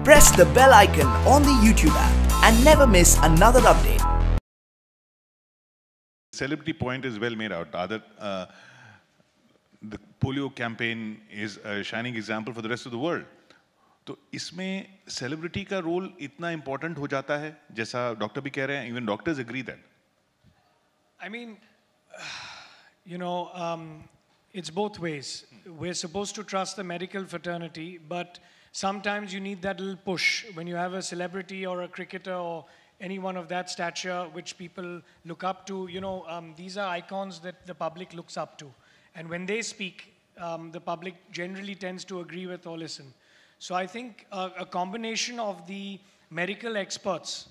Press the bell icon on the YouTube app and never miss another update. Celebrity point is well made out. The polio campaign is a shining example for the rest of the world. तो इसमें celebrity का role इतना important हो जाता है, जैसा doctor भी कह रहे हैं, even doctors agree that. I mean, you know, it's both ways. We're supposed to trust the medical fraternity, but sometimes you need that little push when you have a celebrity or a cricketer or anyone of that stature which people look up to. You know, these are icons that the public looks up to. And when they speak, the public generally tends to agree with or listen. So I think a combination of the medical experts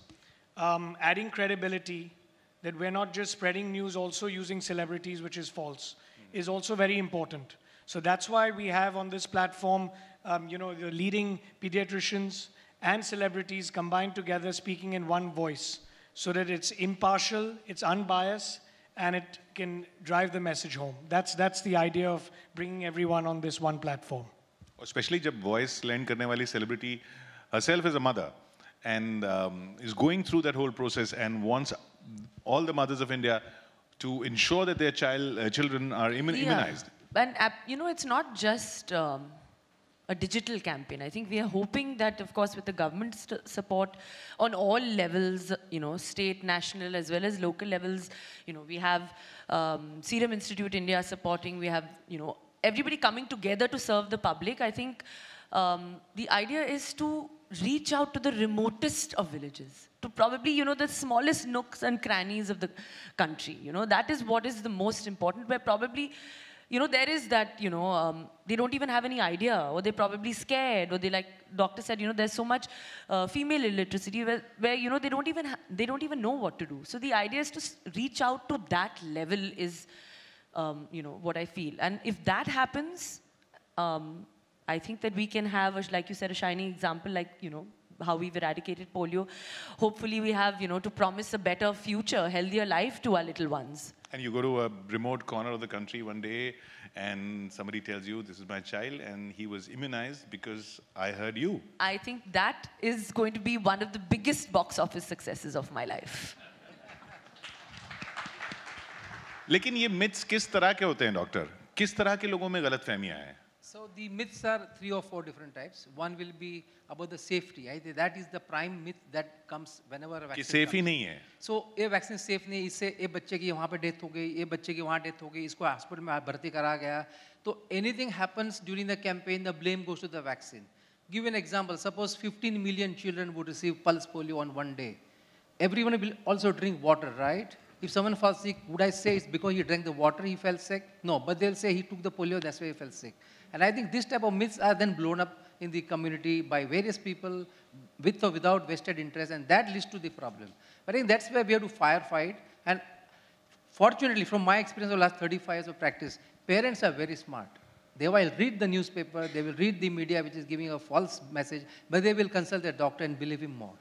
adding credibility, that we're not just spreading news, also using celebrities, which is false, is also very important. So that's why we have on this platform, you know, the leading pediatricians and celebrities combined together speaking in one voice so that it's impartial, it's unbiased, and it can drive the message home. That's the idea of bringing everyone on this one platform. Especially जब voice lend करने वाली celebrity herself is a mother and is going through that whole process and wants all the mothers of India to ensure that their children are immunized. And you know, it's not just a digital campaign. I think we are hoping that, of course, with the government support on all levels, you know, state, national, as well as local levels, you know, we have Serum Institute India supporting, we have, you know, everybody coming together to serve the public. I think the idea is to reach out to the remotest of villages, to probably, you know, the smallest nooks and crannies of the country. You know, that is what is the most important, where probably, you know, there is that, you know, they don't even have any idea, or they're probably scared, or they, like doctor said, you know, there's so much female illiteracy where you know, they don't even know what to do. So the idea is to reach out to that level is, you know, what I feel. And if that happens, I think that we can have, like you said, a shining example, like, you know, how we've eradicated polio. Hopefully we have, you know, to promise a better future, healthier life to our little ones. And you go to a remote corner of the country one day and somebody tells you, this is my child and he was immunized because I heard you. I think that is going to be one of the biggest box office successes of my life. लेकिन ये myths किस तरह के होते हैं doctor? किस तरह के लोगों में गलतफहमियां हैं? So the myths are 3 or 4 different types. One will be about the safety. I think that is the prime myth that comes whenever a vaccine safe ही नहीं है. So a vaccine safe नहीं, इससे एक बच्चे की वहाँ पे death हो गई, एक बच्चे की वहाँ death हो गई, इसको hospital में भर्ती करा गया. So anything happens during the campaign, the blame goes to the vaccine. Give an example. Suppose 15 million children would receive pulse polio on one day. Everyone will also drink water, right? If someone falls sick, would I say it's because he drank the water he fell sick? No, but they'll say he took the polio, that's why he fell sick. And I think this type of myths are then blown up in the community by various people with or without vested interest, and that leads to the problem. But I think that's where we have to firefight. And fortunately, from my experience of the last 35 years of practice, parents are very smart. They will read the newspaper, they will read the media which is giving a false message, but they will consult their doctor and believe him more.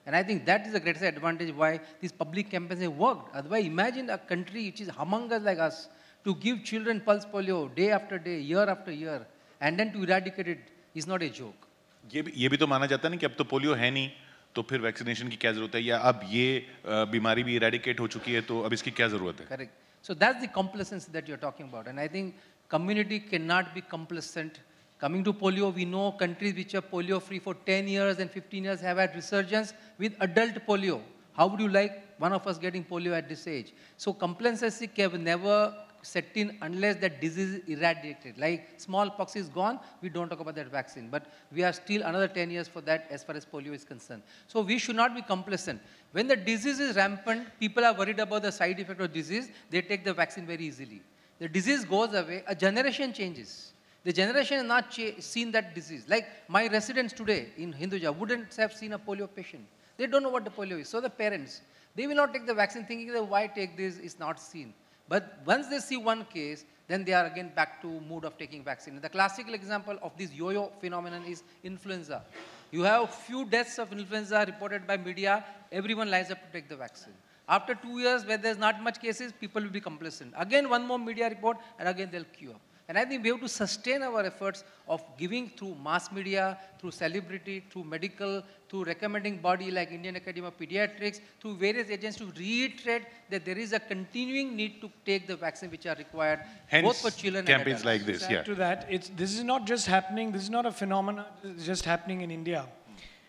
And I think that is the greatest advantage why these public campaigns have worked. Otherwise, imagine a country which is humongous like us, to give children pulse polio day after day, year after year, and then to eradicate it is not a joke. ये भी तो माना जाता है ना कि अब तो पोलियो है नहीं, तो फिर वैक्सीनेशन की क्या जरूरत है, या अब ये बीमारी भी eradicate हो चुकी है, तो अब इसकी क्या जरूरत है? Correct. So that's the complacency that you're talking about, and I think community cannot be complacent. Coming to polio, we know countries which are polio free for 10 years and 15 years have had resurgence with adult polio. How would you like one of us getting polio at this age? So complacency can never set in unless that disease is eradicated. Like smallpox is gone, we don't talk about that vaccine. But we are still another 10 years for that as far as polio is concerned. So we should not be complacent. When the disease is rampant, people are worried about the side effect of disease, they take the vaccine very easily. The disease goes away, a generation changes. The generation has not seen that disease. Like my residents today in Hinduja wouldn't have seen a polio patient. They don't know what the polio is. So the parents, they will not take the vaccine thinking that why take this is not seen. But once they see one case, then they are again back to mood of taking vaccine. The classical example of this yo-yo phenomenon is influenza. You have few deaths of influenza reported by media, everyone lines up to take the vaccine. After 2 years where there's not much cases, people will be complacent. Again, one more media report and again they'll queue up. And I think we have to sustain our efforts of giving through mass media, through celebrity, through medical, through recommending body like Indian Academy of Pediatrics, through various agents to reiterate that there is a continuing need to take the vaccines which are required, Hence, both for children campaigns and adults. like this, To add to that, this is not just happening, this is not a phenomenon, it's just happening in India.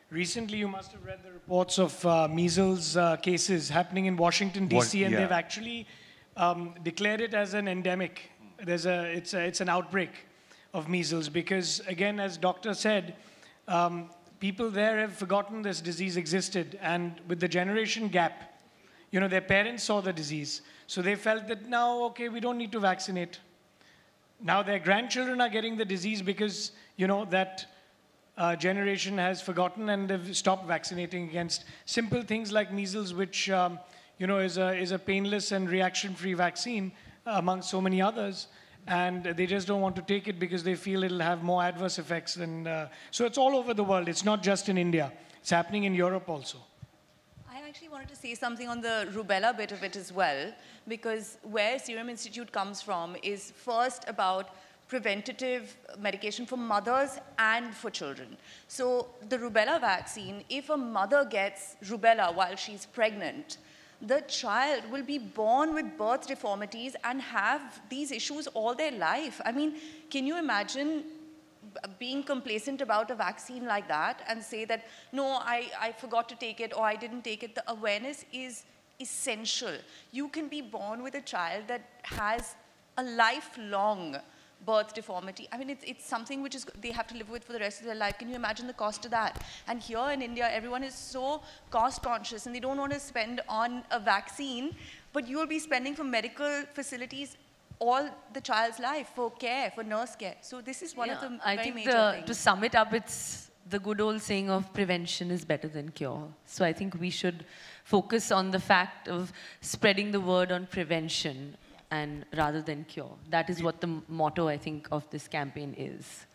Recently, you must have read the reports of measles cases happening in Washington, D.C., and yeah. they've actually declared it as an endemic. It's an outbreak of measles because, again, as doctor said, people there have forgotten this disease existed, and with the generation gap, you know, their parents saw the disease, so they felt that now, okay, we don't need to vaccinate. Now their grandchildren are getting the disease because, you know, that generation has forgotten and they've stopped vaccinating against simple things like measles, which you know is a painless and reaction-free vaccine among so many others, and they just don't want to take it because they feel it'll have more adverse effects than. So it's all over the world. It's not just in India. It's happening in Europe also. I actually wanted to say something on the rubella bit of it as well, because where Serum Institute comes from is first about preventative medication for mothers and for children. So the rubella vaccine, if a mother gets rubella while she's pregnant, the child will be born with birth deformities and have these issues all their life. I mean, can you imagine being complacent about a vaccine like that and say that, no, I forgot to take it or I didn't take it? The awareness is essential. You can be born with a child that has a lifelong birth deformity. I mean, it's something which is they have to live with for the rest of their life. Can you imagine the cost of that? And here in India, everyone is so cost conscious and they don't want to spend on a vaccine, but you'll be spending for medical facilities all the child's life, for care, for nurse care. So this is one of the very major things. To sum it up, it's the good old saying of prevention is better than cure. So I think we should focus on the fact of spreading the word on prevention and rather than cure. That is what the motto, I think, of this campaign is.